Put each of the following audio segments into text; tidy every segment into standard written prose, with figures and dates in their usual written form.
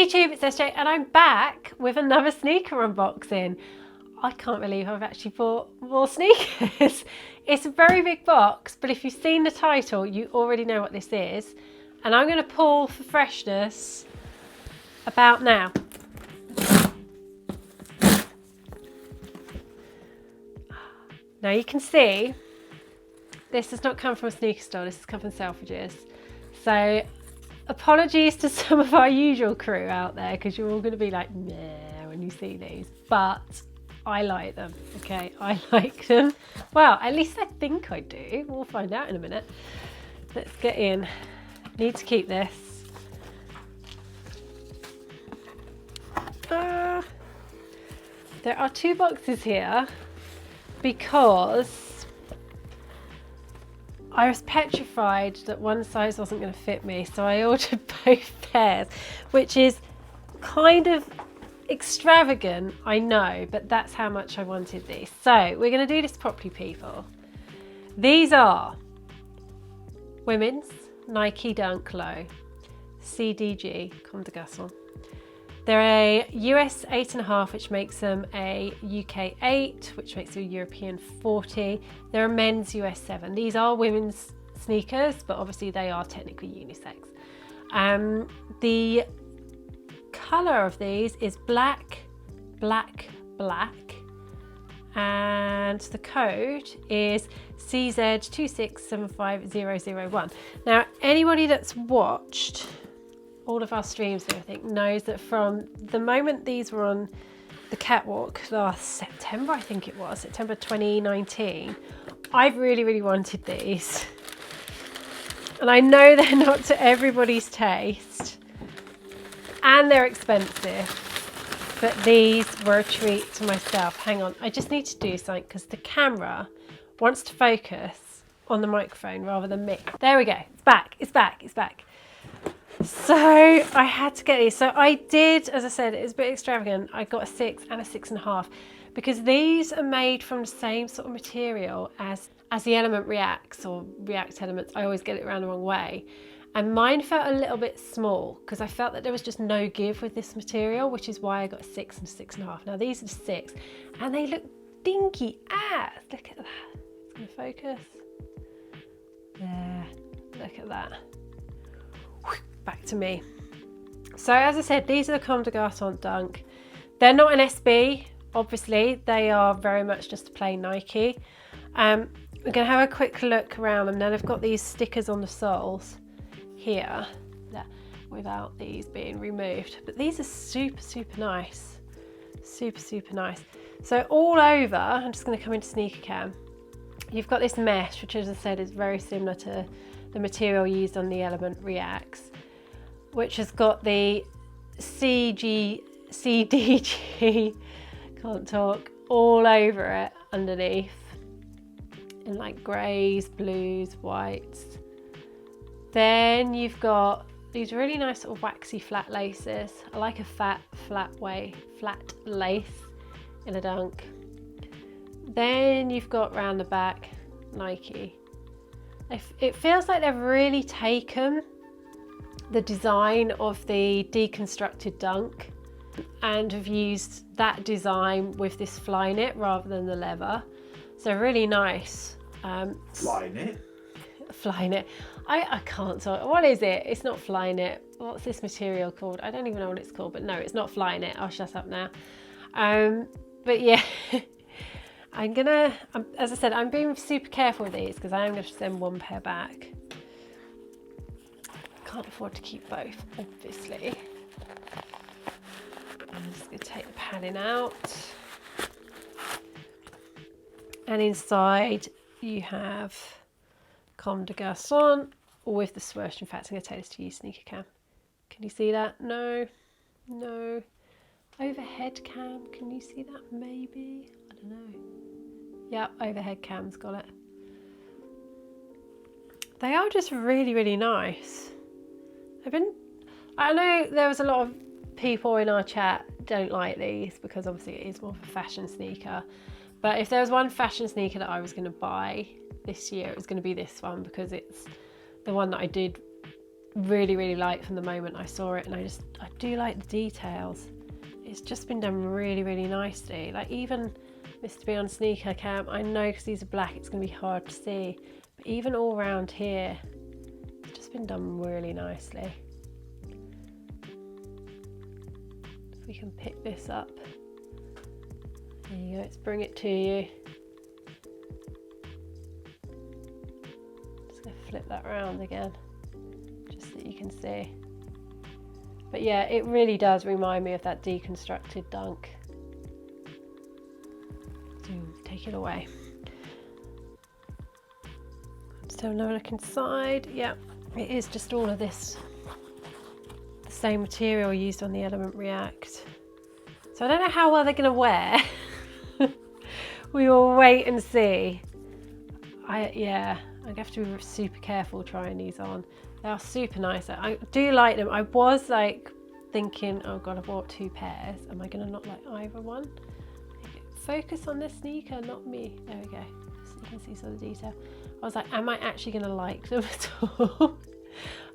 YouTube, it's SJ, and I'm back with another sneaker unboxing. I can't believe I've actually bought more sneakers. It's a very big box, but if you've seen the title, you already know what this is. And I'm going to pull for freshness about now. Now you can see, this has not come from a sneaker store, this has come from Selfridges. So apologies to some of our usual crew out there, because you're all going to be like, nah, when you see these. But I like them, okay? I like them. Well, at least I think I do. We'll find out in a minute. Let's get in. Need to keep this. There are two boxes here because I was petrified that one size wasn't going to fit me, so I ordered both pairs, which is kind of extravagant, I know, but that's how much I wanted these. So we're going to do this properly, people. These are women's Nike Dunk Low CDG Comme de Garçons. They're a US 8.5, which makes them a UK 8, which makes them a European 40. They're a men's US 7. These are women's sneakers, but obviously they are technically unisex. The colour of these is black, black, black. And the code is CZ2675001. Now, anybody that's watched all of our streams and everything knows that from the moment these were on the catwalk last September, I think it was, September 2019, I've really wanted these. And I know they're not to everybody's taste and they're expensive, but these were a treat to myself. Hang on, I just need to do something because the camera wants to focus on the microphone rather than me. There we go, it's back, it's back, it's back. So I had to get these. So I did, as I said, it was a bit extravagant. I got a 6 and a 6.5 because these are made from the same sort of material as the Element Reacts or React Elements. I always get it around the wrong way. And mine felt a little bit small because I felt that there was just no give with this material, which is why I got a 6 and a 6.5. Now these are 6 and they look dinky ass. Look at that. It's going to focus. There. Look at that. Back to me. So as I said, these are the Comme de Garçons Dunk. They're not an SB, obviously. They are very much just a plain Nike. We're going to have a quick look around them. Now they've got these stickers on the soles here without these being removed. But these are super nice. Super nice. So all over, I'm just going to come into sneaker cam. You've got this mesh, which as I said is very similar to the material used on the Element Reacts, which has got the CDG, can't talk, all over it underneath in like greys, blues, whites. Then you've got these really nice sort of waxy flat laces. I like a flat lace in a Dunk. Then you've got round the back Nike. It feels like they've really taken the design of the deconstructed Dunk and have used that design with this fly knit rather than the leather. So really nice. Fly knit? Fly knit. I can't talk. What is it? It's not fly knit. What's this material called? I don't even know what it's called, but no, it's not fly knit. I'll shut up now. But yeah. As I said, I'm being super careful with these because I am going to send one pair back. Can't afford to keep both, obviously. I'm just going to take the padding out. And inside you have Comme de Garçons with the swoosh. In fact, I'm going to take this to you, sneaker cam. Can you see that? No. Overhead cam, can you see that maybe? I don't know. Yep, overhead cam's got it. They are just really nice. I know there was a lot of people in our chat don't like these because obviously it is more of a fashion sneaker. But if there was one fashion sneaker that I was going to buy this year, it was going to be this one because it's the one that I did really like from the moment I saw it, and I do like the details. It's just been done really nicely. Like even Mr. B on sneaker cam, I know because these are black it's going to be hard to see, but even all around here it's just been done really nicely. If we can pick this up, there you go, let's bring it to you. Just going to flip that around again just so you can see. But yeah, it really does remind me of that deconstructed Dunk. So take it away. Just have another look inside. Yeah, it is just all of this, the same material used on the Element React. So I don't know how well they're going to wear. We will wait and see. Yeah, I'm going to have to be super careful trying these on. They are super nice. I do like them. I was like thinking, oh god, I bought 2 pairs. Am I going to not like either one? Focus on the sneaker, not me. There we go. So you can see some of the detail. I was like, am I actually going to like them at all?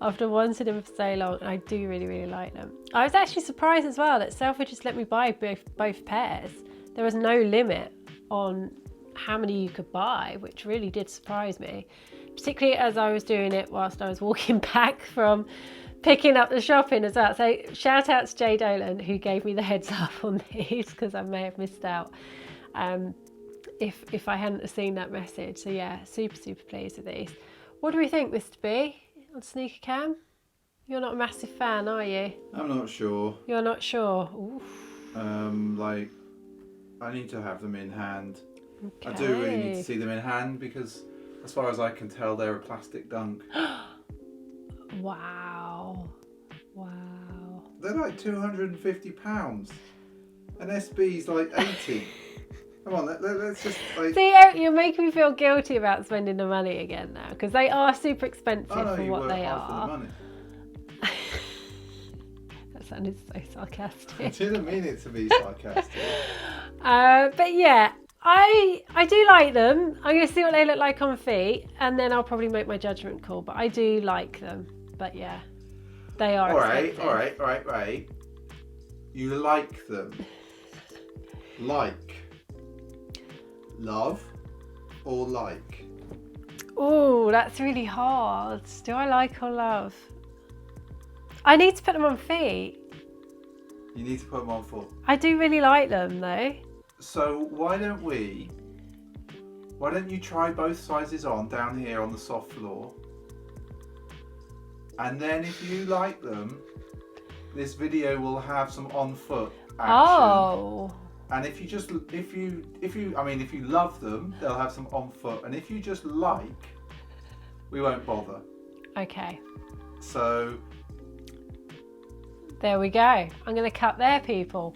After wanting them for so long, and I do really like them. I was actually surprised as well that Selfridges let me buy both pairs. There was no limit on how many you could buy, which really did surprise me. Particularly as I was doing it whilst I was walking back from picking up the shopping as well. So shout out to Jay Dolan who gave me the heads up on these because I may have missed out if I hadn't seen that message. So yeah, super pleased with these. What do we think, Mr. B, on sneaker cam? You're not a massive fan, are you? I'm not sure. You're not sure? Oof. Like, I need to have them in hand. Okay. I do really need to see them in hand because as far as I can tell, they're a plastic Dunk. Wow. They're like £250. An SB's like 80. Come on, let's just like... See, you're making me feel guilty about spending the money again now because they are super expensive for what they are. For the money. That sounded so sarcastic. I didn't mean it to be sarcastic. But yeah, I do like them. I'm going to see what they look like on feet and then I'll probably make my judgment call. But I do like them. But yeah, they are expensive. All right. You like them. Like. Love or like? Oh, that's really hard. Do I like or love? I need to put them on feet. You need to put them on foot. I do really like them though. So why don't you try both sizes on down here on the soft floor, and then if you like them, this video will have some on foot action. Oh. And if you love them, they'll have some on foot, and if you just like, we won't bother. Okay. So there we go. I'm going to cut there, people.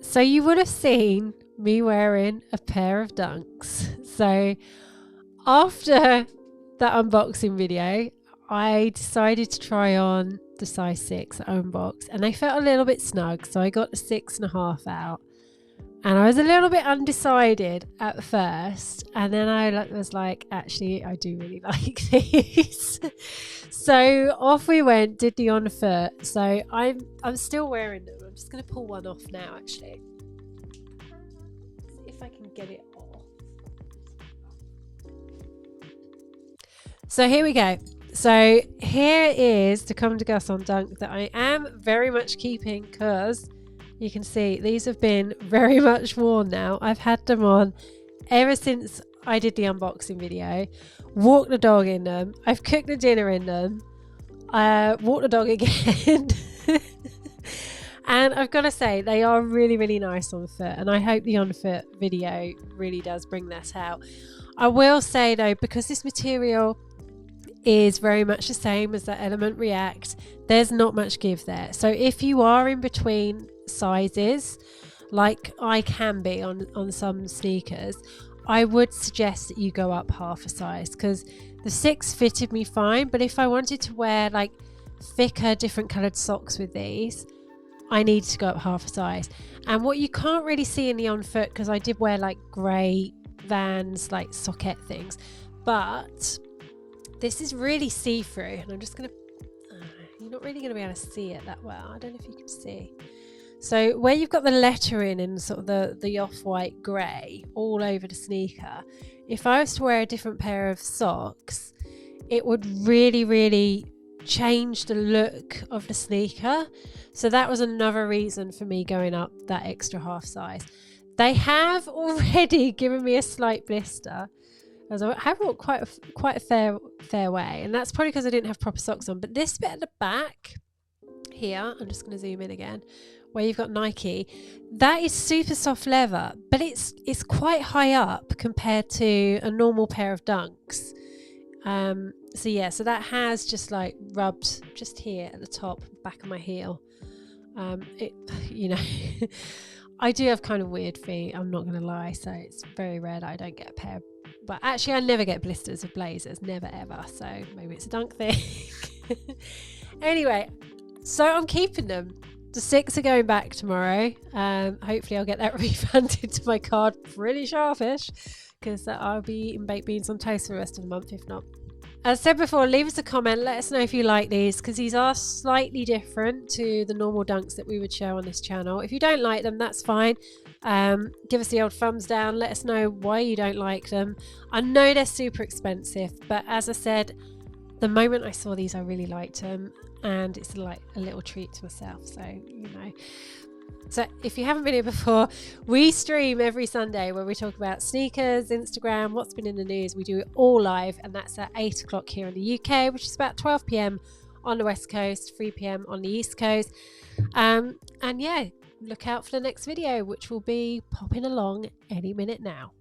So you would have seen me wearing a pair of Dunks. So after that unboxing video, I decided to try on the size 6 at Unbox, and they felt a little bit snug, so I got the 6.5 out. And I was a little bit undecided at first, and then I was like, actually, I do really like these. So off we went, did the Onfoot. So I'm still wearing them. I'm just going to pull one off now, actually. See if I can get it off. So here we go. So here is the Comme de Garçons Dunk that I am very much keeping, because you can see these have been very much worn now. I've had them on ever since I did the unboxing video. Walked the dog in them. I've cooked the dinner in them. Walked the dog again. And I've got to say, they are really, really nice on foot. And I hope the Onfoot video really does bring that out. I will say though, because this material is very much the same as the Element React, there's not much give there. So if you are in between sizes, like I can be on some sneakers, I would suggest that you go up half a size, because the 6 fitted me fine, but if I wanted to wear like thicker, different coloured socks with these, I need to go up half a size. And what you can't really see in the Onfoot, because I did wear like grey Vans, like socket things, but this is really see-through, and I'm just going to, you're not really going to be able to see it that well. I don't know if you can see. So where you've got the lettering in sort of the off-white grey all over the sneaker, if I was to wear a different pair of socks, it would really, really change the look of the sneaker. So that was another reason for me going up that extra half size. They have already given me a slight blister, as I have walked quite a fair way, and that's probably because I didn't have proper socks on. But this bit at the back here, I'm just going to zoom in again, where you've got Nike, that is super soft leather, but it's quite high up compared to a normal pair of Dunks. So yeah, so that has just like rubbed just here at the top back of my heel. You know, I do have kind of weird feet, I'm not going to lie, so it's very rare that I don't get a pair. But actually I never get blisters of blazers, never ever, so maybe it's a Dunk thing. Anyway, so I'm keeping them. The 6 are going back tomorrow. Hopefully I'll get that refunded to my card pretty sharpish, because I'll be eating baked beans on toast for the rest of the month if not. As I said before, leave us a comment, let us know if you like these, because these are slightly different to the normal Dunks that we would show on this channel. If you don't like them, that's fine. Give us the old thumbs down, let us know why you don't like them. I know they're super expensive, but as I said, the moment I saw these I really liked them, and it's like a little treat to myself, so you know. So if you haven't been here before, we stream every Sunday where we talk about sneakers, Instagram, what's been in the news. We do it all live, and that's at 8 o'clock here in the UK, which is about 12 PM on the West Coast, 3 PM on the East Coast. And yeah, look out for the next video, which will be popping along any minute now.